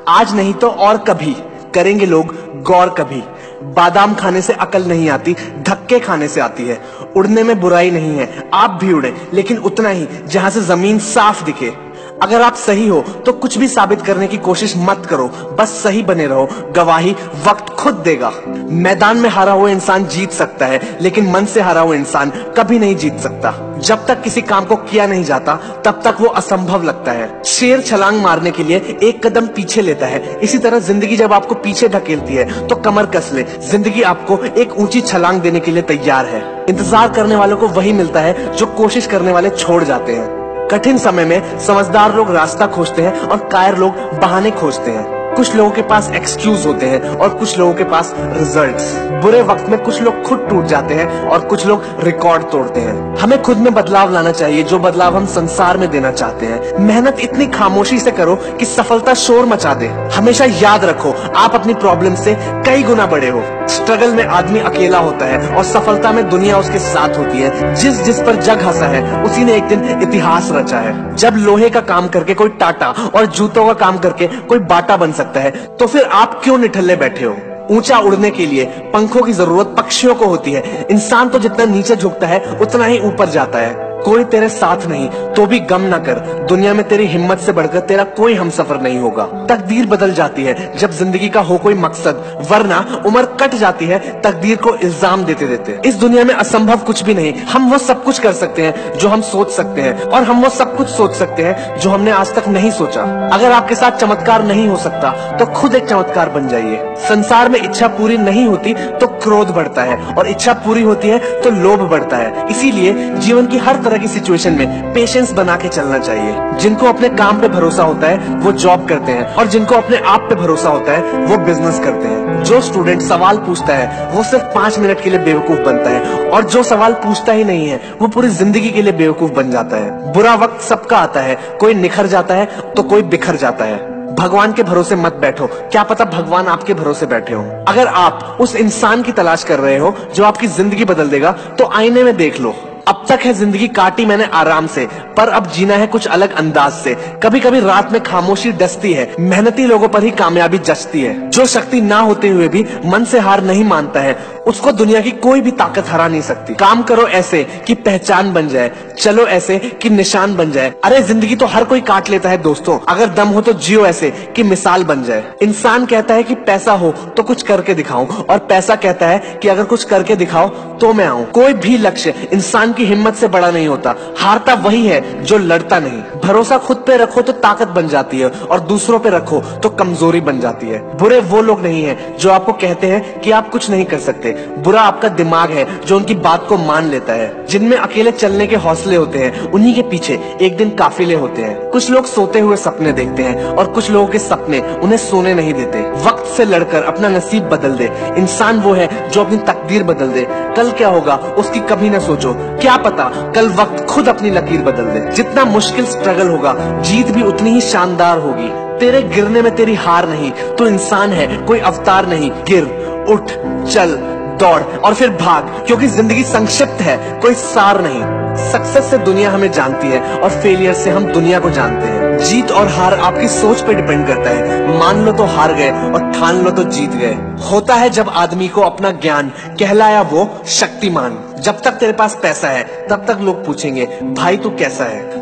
आज नहीं तो और कभी करेंगे लोग गौर कभी। बादाम खाने से अकल नहीं आती, धक्के खाने से आती है। उड़ने में बुराई नहीं है, आप भी उड़े, लेकिन उतना ही जहां से जमीन साफ दिखे। अगर आप सही हो तो कुछ भी साबित करने की कोशिश मत करो, बस सही बने रहो, गवाही वक्त खुद देगा। मैदान में हारा हुआ इंसान जीत सकता है, लेकिन मन से हारा हुआ इंसान कभी नहीं जीत सकता। जब तक किसी काम को किया नहीं जाता तब तक वो असंभव लगता है। शेर छलांग मारने के लिए एक कदम पीछे लेता है, इसी तरह जिंदगी जब आपको पीछे धकेलती है तो कमर कस ले, जिंदगी आपको एक ऊंची छलांग देने के लिए तैयार है। इंतजार करने वालों को वही मिलता है जो कोशिश करने वाले छोड़ जाते हैं। कठिन समय में समझदार लोग रास्ता खोजते हैं और कायर लोग बहाने खोजते हैं। कुछ लोगों के पास एक्सक्यूज होते हैं और कुछ लोगों के पास रिजल्ट्स। बुरे वक्त में कुछ लोग खुद टूट जाते हैं और कुछ लोग रिकॉर्ड तोड़ते हैं। हमें खुद में बदलाव लाना चाहिए, जो बदलाव हम संसार में देना चाहते हैं। मेहनत इतनी खामोशी से करो कि सफलता शोर मचा दे। हमेशा याद रखो, आप अपनी प्रॉब्लम से कई गुना बड़े हो। स्ट्रगल में आदमी अकेला होता है और सफलता में दुनिया उसके साथ होती है। जिस जिस पर जग हंसा है उसी ने एक दिन इतिहास रचा है। जब लोहे का काम करके कोई टाटा और जूतों का काम करके कोई बाटा बन सकता है, तो फिर आप क्यों निठल्ले बैठे हो? ऊंचा उड़ने के लिए पंखों की जरूरत पक्षियों को होती है। इंसान तो जितना नीचे झुकता है उतना ही ऊपर जाता है। कोई तेरे साथ नहीं तो भी गम ना कर, दुनिया में तेरी हिम्मत से बढ़कर तेरा कोई हमसफर नहीं होगा। तकदीर बदल जाती है जब जिंदगी का हो कोई मकसद, वरना उम्र कट जाती है तकदीर को इल्जाम देते देते। इस दुनिया में असंभव कुछ भी नहीं। हम वो सब कुछ कर सकते हैं जो हम सोच सकते हैं, और हम वो सब कुछ सोच सकते हैं जो हमने आज तक नहीं सोचा। अगर आपके साथ चमत्कार नहीं हो सकता तो खुद एक चमत्कार बन जाइए। संसार में इच्छा पूरी नहीं होती तो क्रोध बढ़ता है, और इच्छा पूरी होती है तो लोभ बढ़ता है। इसीलिए जीवन की हर तरह की सिचुएशन में पेशेंस बना के चलना चाहिए। जिनको अपने काम पे भरोसा होता है वो जॉब करते हैं, और जिनको अपने आप पे भरोसा होता है वो बिजनेस करते हैं। जो स्टूडेंट सवाल पूछता है वो सिर्फ 5 मिनट के लिए बेवकूफ बनता है, और जो सवाल पूछता ही नहीं है वो पूरी जिंदगी के लिए बेवकूफ बन जाता है। बुरा वक्त सबका आता है, कोई निखर जाता है तो कोई बिखर जाता है। भगवान के भरोसे मत बैठो, क्या पता भगवान आपके भरोसे बैठे हो। अगर आप उस इंसान की तलाश कर रहे हो जो आपकी जिंदगी बदल देगा, तो आईने में देख लो। अब तक है जिंदगी काटी मैंने आराम से, पर अब जीना है कुछ अलग अंदाज से। कभी कभी रात में खामोशी डसती है, मेहनती लोगों पर ही कामयाबी जचती है। जो शक्ति ना होते हुए भी मन से हार नहीं मानता है, उसको दुनिया की कोई भी ताकत हरा नहीं सकती। काम करो ऐसे कि पहचान बन जाए, चलो ऐसे कि निशान बन जाए। अरे जिंदगी तो हर कोई काट लेता है दोस्तों, अगर दम हो तो जियो ऐसे कि मिसाल बन जाए। इंसान कहता है कि पैसा हो तो कुछ करके दिखाऊं, और पैसा कहता है कि अगर कुछ करके दिखाओ तो मैं आऊं। कोई भी लक्ष्य इंसान की हिम्मत से बड़ा नहीं होता। हारता वही है जो लड़ता नहीं। भरोसा खुद पे रखो तो ताकत बन जाती है, और दूसरों पे रखो तो कमजोरी बन जाती है। बुरे वो लोग नहीं हैं जो आपको कहते हैं कि आप कुछ नहीं कर सकते। बुरा आपका दिमाग है जो उनकी बात को मान लेता है। जिनमें अकेले चलने के हौसले होते हैं, उन्हीं के पीछे एक दिन काफिले होते हैं। कुछ लोग सोते हुए सपने देखते हैं, और कुछ लोगों के सपने उन्हें सोने नहीं देते। वक्त से लड़कर अपना नसीब बदल दे। इंसान वो है जो अपनी तकदीर बदल दे। कल क्या होगा उसकी कभी न सोचो, क्या पता कल वक्त खुद अपनी लकीर बदल दे। जितना मुश्किल स्ट्रगल होगा, जीत भी उतनी ही शानदार होगी। तेरे गिरने में तेरी हार नहीं, तू इंसान है, कोई अवतार नहीं। गिर, उठ, चल, दौड़ और फिर भाग, क्योंकि जिंदगी संक्षिप्त है, कोई सार नहीं। सक्सेस से दुनिया हमें जानती है, और फेलियर से हम दुनिया को जानते हैं। जीत और हार आपकी सोच पे डिपेंड करता है। मान लो तो हार गए, और ठान लो तो जीत गए। होता है जब आदमी को अपना ज्ञान, कहलाया वो शक्तिमान। जब तक तेरे पास पैसा है तब तक लोग पूछेंगे भाई तू कैसा है।